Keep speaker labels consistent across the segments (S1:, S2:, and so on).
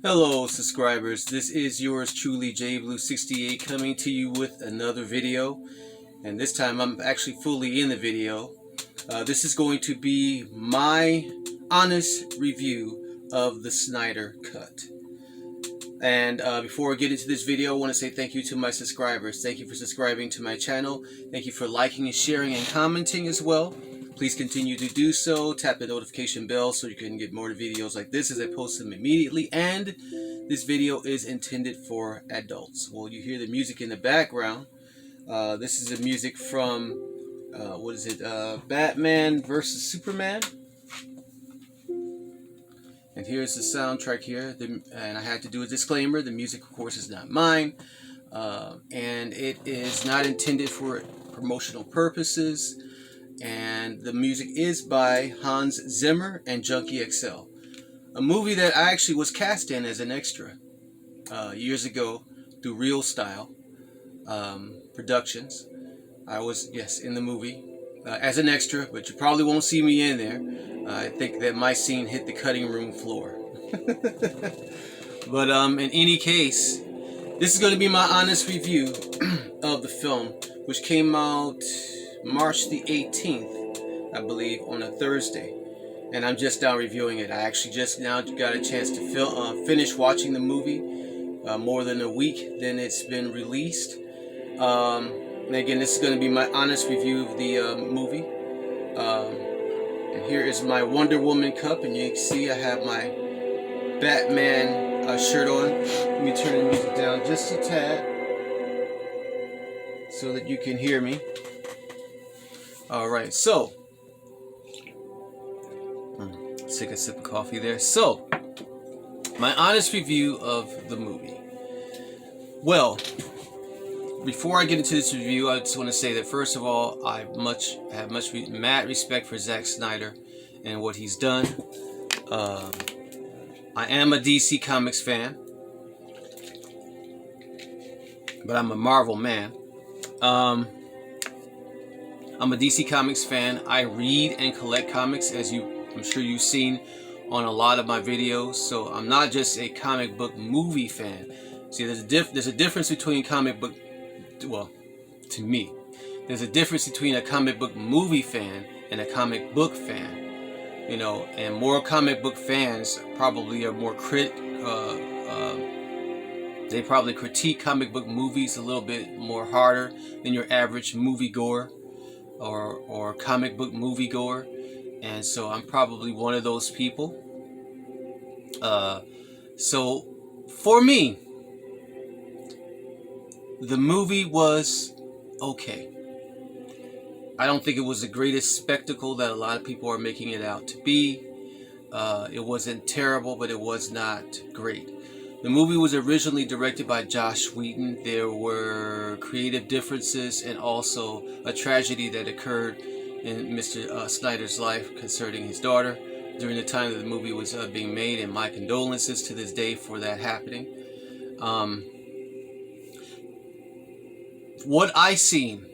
S1: Hello subscribers, this is yours truly JBlue68 coming to you with another video, and this time I'm actually fully in the video. This is going to be my honest review of the Snyder Cut. And before I get into this video, I want to say thank you to my subscribers. Thank you for subscribing to my channel. Thank you for liking and sharing and commenting as well. Please continue to do so. Tap the notification bell so you can get more videos like this as I post them immediately. And this video is intended for adults. Well, you hear the music in the background. This is the music from, what is it, Batman versus Superman. And here's the soundtrack here. And I had to do a disclaimer. The music, of course, is not mine. And it is not intended for promotional purposes. And the music is by Hans Zimmer and Junkie XL. A movie that I actually was cast in as an extra years ago through Real Style Productions. I was, yes, in the movie as an extra, but you probably won't see me in there. I think that my scene hit the cutting room floor. But in any case, this is going to be my honest review of the film, which came out March the 18th, I believe, on a Thursday. And I'm just now reviewing it. I actually just now got a chance to finish watching the movie more than a week than it's been released. And again, this is going to be my honest review of the movie. And here is my Wonder Woman cup, and you can see I have my Batman shirt on. Let me turn the music down just a tad so that you can hear me. Alright, so let's take a sip of coffee there. So, my honest review of the movie. Well, before I get into this review, I just want to say that first of all, I have mad respect for Zack Snyder and what he's done. I am a DC Comics fan, but I'm a Marvel man. I'm a DC Comics fan. I read and collect comics, as I'm sure you've seen on a lot of my videos. So I'm not just a comic book movie fan. See, there's a difference between comic book. Well, to me, there's a difference between a comic book movie fan and a comic book fan. You know, and more comic book fans probably are more they probably critique comic book movies a little bit more harder than your average moviegoer or comic book moviegoer. And so I'm probably one of those people. So for me, the movie was okay. I don't think it was the greatest spectacle that a lot of people are making it out to be. It wasn't terrible, but it was not great. The movie was originally directed by Joss Whedon. There were creative differences and also a tragedy that occurred in Mr. Snyder's life concerning his daughter during the time that the movie was being made, and my condolences to this day for that happening. What I seen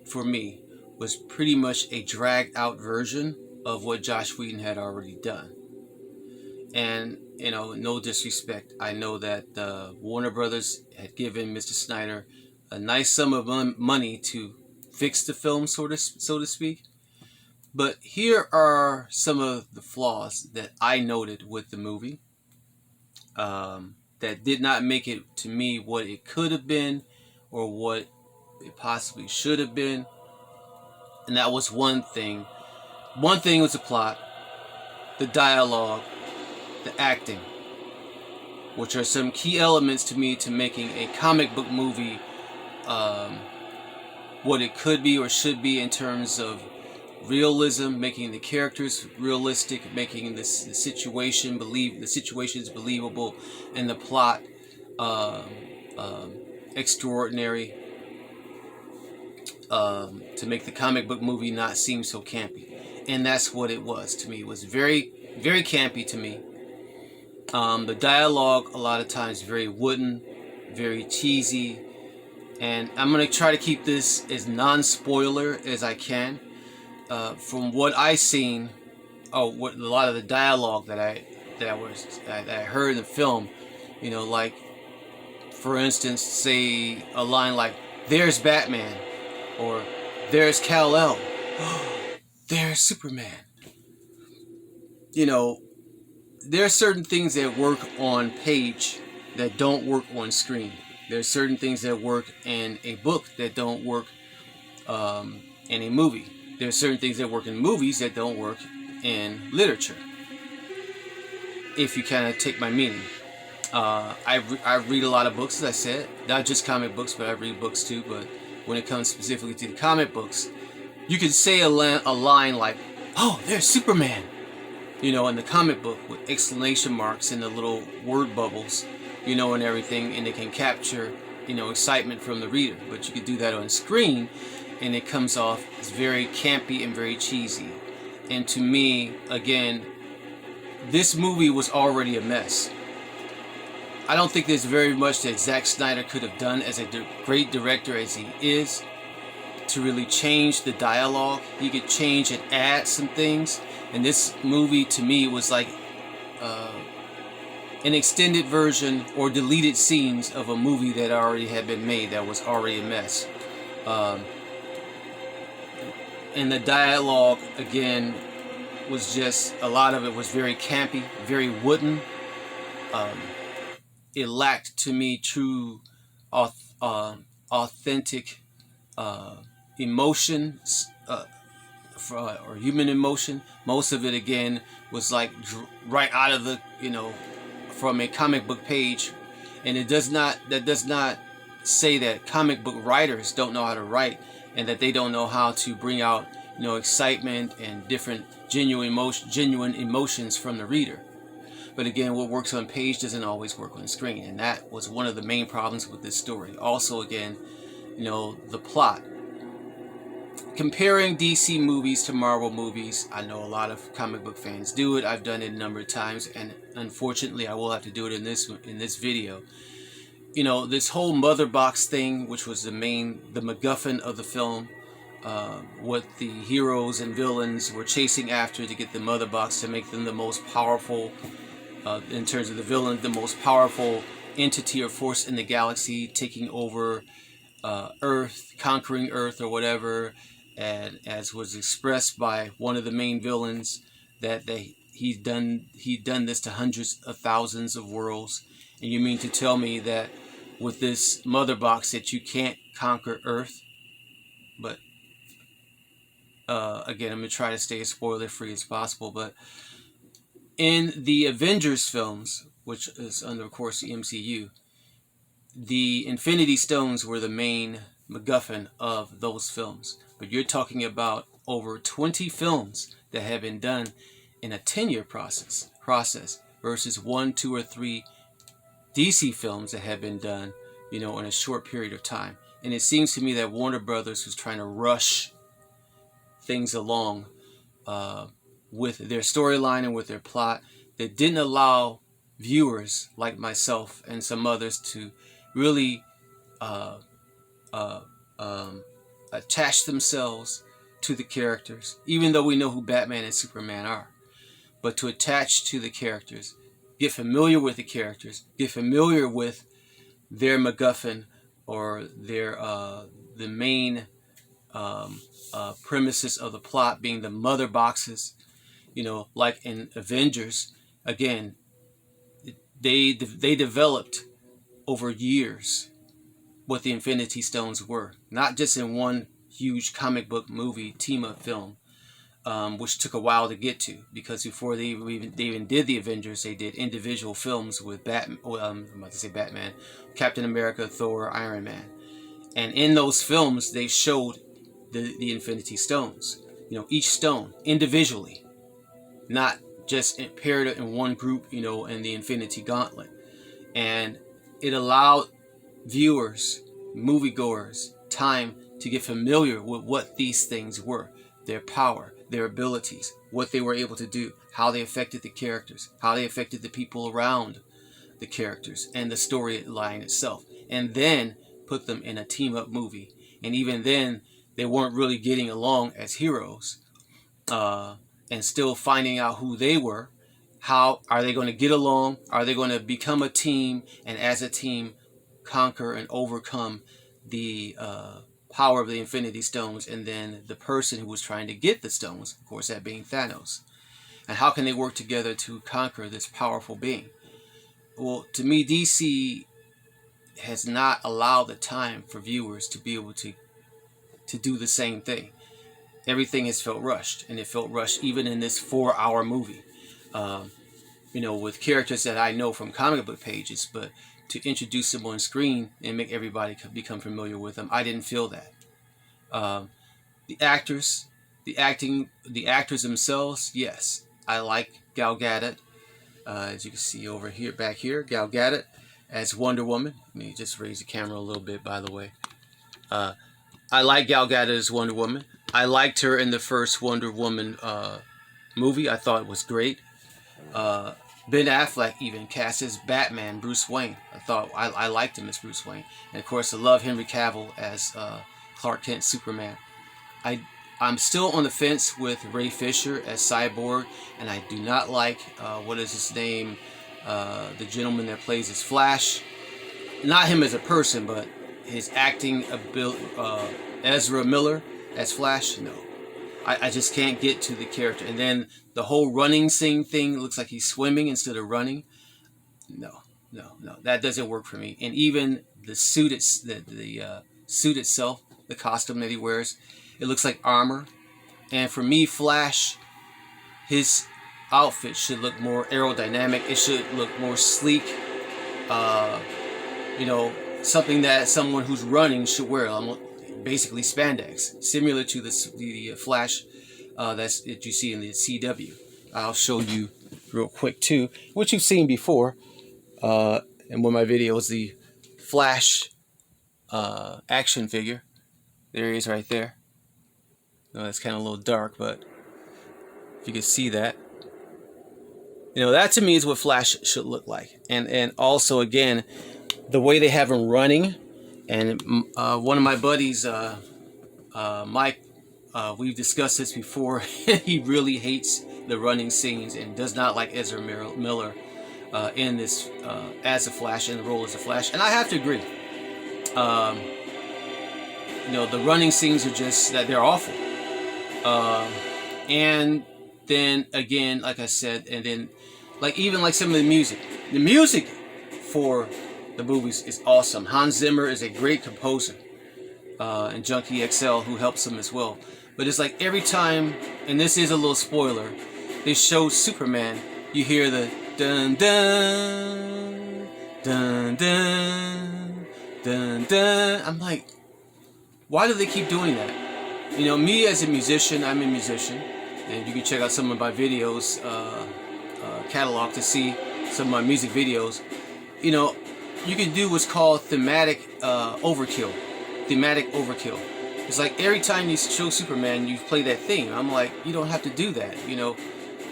S1: for me was pretty much a dragged out version of what Joss Whedon had already done. And, you know, no disrespect, I know that Warner Brothers had given Mr. Snyder a nice sum of money to fix the film, so to speak. But here are some of the flaws that I noted with the movie that did not make it, to me, what it could have been or what it possibly should have been. And that was one thing. One thing was the plot, the dialogue, the acting, which are some key elements to me to making a comic book movie what it could be or should be in terms of realism, making the characters realistic, making the situations believable, and the plot extraordinary, to make the comic book movie not seem so campy. And that's what it was to me. It was very, very campy to me. The dialogue a lot of times very wooden, very cheesy, and I'm going to try to keep this as non-spoiler as I can. From what I seen, what a lot of the dialogue that that I heard in the film. You know, like for instance, say a line like "There's Batman" or "There's Kal-El," "There's Superman." You know, there are certain things that work on page that don't work on screen. There are certain things that work in a book that don't work in a movie. There are certain things that work in movies that don't work in literature. If you kind of take my meaning. I read a lot of books, as I said. Not just comic books, but I read books too. But when it comes specifically to the comic books, you can say a line like, "Oh, there's Superman," you know, in the comic book with exclamation marks and the little word bubbles, you know, and everything, and it can capture, you know, excitement from the reader. But you could do that on screen, and it comes off as very campy and very cheesy. And to me, again, this movie was already a mess. I don't think there's very much that Zack Snyder could have done as a great director as he is to really change the dialogue. He could change and add some things. And this movie, to me, was like an extended version or deleted scenes of a movie that already had been made that was already a mess. And the dialogue, again, was just, a lot of it was very campy, very wooden. It lacked, to me, true, authentic emotions or human emotion. Most of it, again, was like right out of the, you know, from a comic book page. And that does not say that comic book writers don't know how to write and that they don't know how to bring out, you know, excitement and different genuine emotions from the reader. But again, what works on page doesn't always work on screen, and that was one of the main problems with this story. Also, again, you know, the plot. Comparing DC movies to Marvel movies, I know a lot of comic book fans do it. I've done it a number of times, and unfortunately, I will have to do it in this video. You know, this whole mother box thing, which was the MacGuffin of the film, what the heroes and villains were chasing after to get the mother box to make them the most powerful. In terms of the villain, the most powerful entity or force in the galaxy, taking over Earth, conquering Earth or whatever, and as was expressed by one of the main villains, that he'd done this to hundreds of thousands of worlds. And you mean to tell me that with this mother box that you can't conquer Earth? But again, I'm gonna try to stay as spoiler free as possible, but in the Avengers films, which is under, of course, the MCU, the Infinity Stones were the main MacGuffin of those films. But you're talking about over 20 films that have been done in a 10-year process versus 1, 2, or 3 DC films that have been done, you know, in a short period of time. And it seems to me that Warner Brothers was trying to rush things along with their storyline and with their plot that didn't allow viewers like myself and some others to really attach themselves to the characters, even though we know who Batman and Superman are. But to attach to the characters, get familiar with the characters, get familiar with their MacGuffin or their the main premises of the plot being the mother boxes. You know, like in Avengers, again, they developed over years what the Infinity Stones were. Not just in one huge comic book movie team-up film, which took a while to get to, because before they even did the Avengers, they did individual films with I'm about to say Batman, Captain America, Thor, Iron Man. And in those films, they showed the Infinity Stones. You know, each stone individually. Not just paired in one group, you know, in the Infinity Gauntlet. And it allowed viewers, moviegoers, time to get familiar with what these things were, their power, their abilities, what they were able to do, how they affected the characters, how they affected the people around the characters, and the storyline itself. And then put them in a team-up movie. And even then, they weren't really getting along as heroes. And still finding out who they were, How are they going to get along? Are they going to become a team, and as a team conquer and overcome the power of the Infinity Stones, and then the person who was trying to get the stones, of course, that being Thanos? And how can they work together to conquer this powerful being? Well, to me, DC has not allowed the time for viewers to be able to do the same thing. Everything has felt rushed, and it felt rushed even in this 4-hour movie. You know, with characters that I know from comic book pages, but to introduce them on screen and make everybody become familiar with them, I didn't feel that. The actors, the acting, the actors themselves, yes, I like Gal Gadot. As you can see over here, back here, Gal Gadot as Wonder Woman. Let me just raise the camera a little bit, by the way. I like Gal Gadot as Wonder Woman. I liked her in the first Wonder Woman movie. I thought it was great. Ben Affleck even cast as Batman, Bruce Wayne. I liked him as Bruce Wayne. And of course, I love Henry Cavill as Clark Kent, Superman. I'm still on the fence with Ray Fisher as Cyborg, and I do not like, what is his name, the gentleman that plays as Flash. Not him as a person, but his acting ability. Ezra Miller as Flash, no. I just can't get to the character. And then the whole running scene thing, looks like he's swimming instead of running. No. That doesn't work for me. And even the suit, suit itself, the costume that he wears, it looks like armor. And for me, Flash, his outfit should look more aerodynamic. It should look more sleek. You know, something that someone who's running should wear. Basically spandex, similar to the Flash that you see in the CW. I'll show you real quick too, which you've seen before in one of my videos, the Flash action figure. There he is right there. No, that's kind of a little dark, but if you can see that. You know, that to me is what Flash should look like. And also, again, the way they have him running. And one of my buddies, Mike, we've discussed this before. He really hates the running scenes and does not like Ezra Miller in this as a Flash, in the role as a Flash. And I have to agree. You know, the running scenes are just that they're awful. And then again, like I said, and then even some of the music for the movies is awesome. Hans Zimmer is a great composer, and Junkie XL, who helps him as well. But it's like every time, and this is a little spoiler, they show Superman, you hear the dun dun dun dun dun dun. I'm like, why do they keep doing that? You know, me as a musician, I'm a musician, and you can check out some of my videos catalog to see some of my music videos. You know, you can do what's called thematic overkill. It's like every time you show Superman, you play that theme. I'm like, you don't have to do that. You know,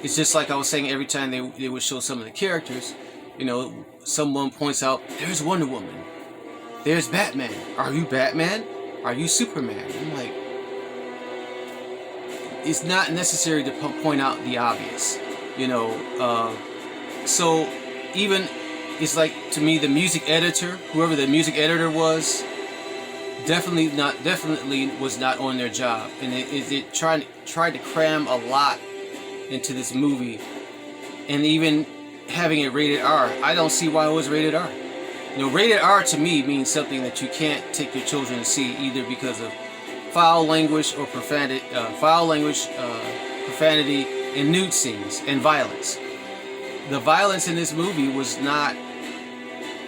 S1: it's just like I was saying, every time they would show some of the characters, you know, someone points out, there's Wonder Woman, there's Batman. Are you Batman? Are you Superman? I'm like, it's not necessary to point out the obvious, you know. So even, it's like, to me, the music editor, whoever the music editor was, definitely was not on their job, and it tried to cram a lot into this movie, and even having it rated R. I don't see why it was rated R. You know, rated R to me means something that you can't take your children to see, either because of foul language or profanity, profanity, and nude scenes and violence. The violence in this movie was not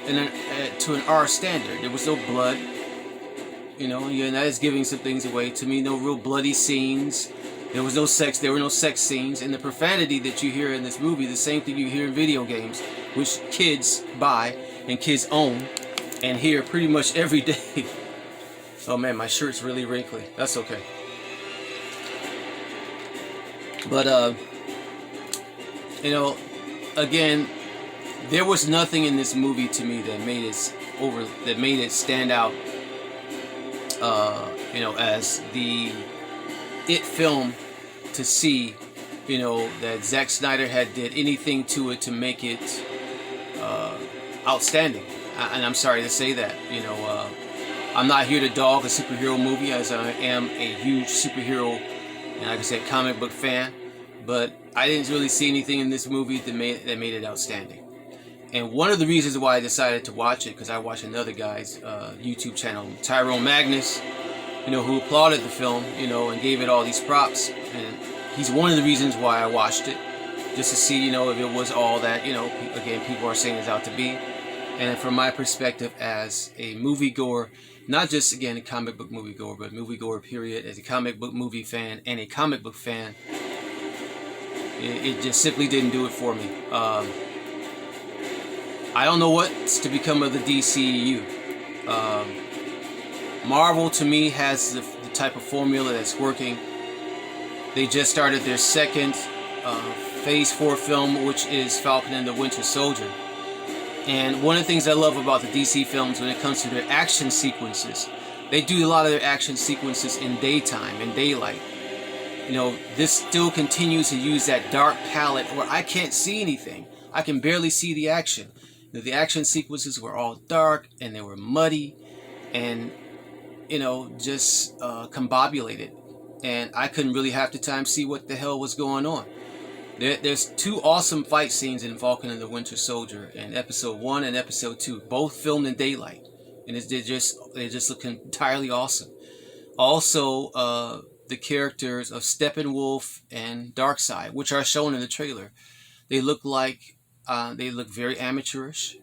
S1: to an R standard. There was no blood. You know, and that is giving some things away. To me, no real bloody scenes. There was no sex. There were no sex scenes. And the profanity that you hear in this movie, the same thing you hear in video games, which kids buy and kids own and hear pretty much every day. Oh man, my shirt's really wrinkly. That's okay. But you know, again, there was nothing in this movie to me that made it stand out. You know, as the film to see you know, that Zack Snyder had did anything to it to make it outstanding. And I'm sorry to say that. You know, I'm not here to dog a superhero movie, as I am a huge superhero and, like I said, comic book fan. But I didn't really see anything in this movie that made it outstanding. And one of the reasons why I decided to watch it, because I watched another guy's YouTube channel, Tyrone Magnus, you know, who applauded the film, you know, and gave it all these props. And he's one of the reasons why I watched it, just to see, you know, if it was all that, you know, again, people are saying it's out to be. And from my perspective as a moviegoer, not just, again, a comic book moviegoer, but moviegoer period, as a comic book movie fan and a comic book fan, it just simply didn't do it for me. I don't know what's to become of the DCEU. Marvel, to me, has the type of formula that's working. They just started their second Phase 4 film, which is Falcon and the Winter Soldier. And one of the things I love about the DC films when it comes to their action sequences, they do a lot of their action sequences in daytime, in daylight. You know, this still continues to use that dark palette where I can't see anything. I can barely see the action. You know, the action sequences were all dark and they were muddy and, you know, just combobulated. And I couldn't really half the time see what the hell was going on. There's two awesome fight scenes in Falcon and the Winter Soldier in episode 1 and episode 2, both filmed in daylight, and they just look entirely awesome. Also, the characters of Steppenwolf and Darkseid, which are shown in the trailer, they look very amateurish.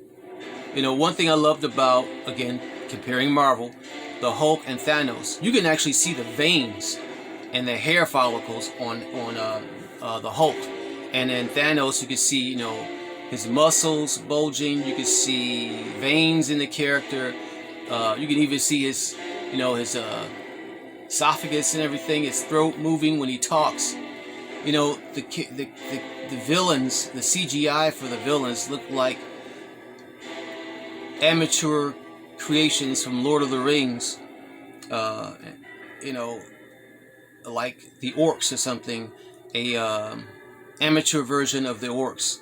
S1: You know, one thing I loved about, again, comparing Marvel, the Hulk and Thanos, you can actually see the veins and the hair follicles on the Hulk. And then Thanos, you can see, you know, his muscles bulging. You can see veins in the character. You can even see his, you know, his esophagus and everything. His throat moving when he talks. You know, the villains, the CGI for the villains look like amateur creations from Lord of the Rings. You know, like the orcs or something. Amateur version of the orcs,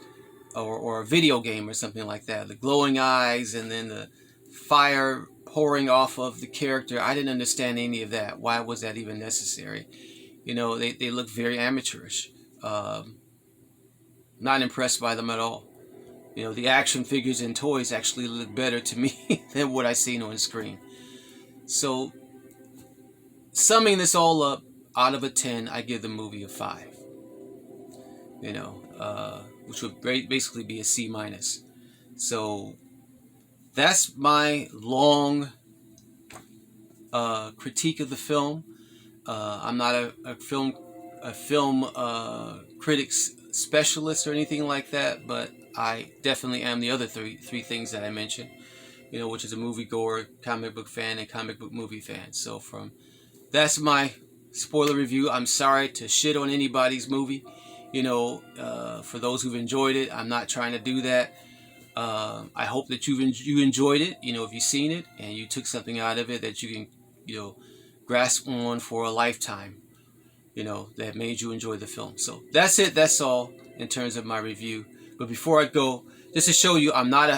S1: or a video game or something like that. The glowing eyes and then the fire pouring off of the character. I didn't understand any of that. Why was that even necessary? You know, they look very amateurish. Not impressed by them at all. You know, the action figures and toys actually look better to me than what I seen on screen. So, summing this all up, out of a 10, I give the movie a 5. You know, which would basically be a C-. So that's my long critique of the film. I'm not a film critics specialist or anything like that, but I definitely am the other three things that I mentioned. You know, which is a moviegoer, comic book fan, and comic book movie fan. So that's my spoiler review. I'm sorry to shit on anybody's movie. You know, for those who've enjoyed it, I'm not trying to do that. I hope that you enjoyed it. You know, if you've seen it and you took something out of it that you can, you know, grasp on for a lifetime. You know, that made you enjoy the film. So that's it. That's all in terms of my review. But before I go, just to show you, I'm not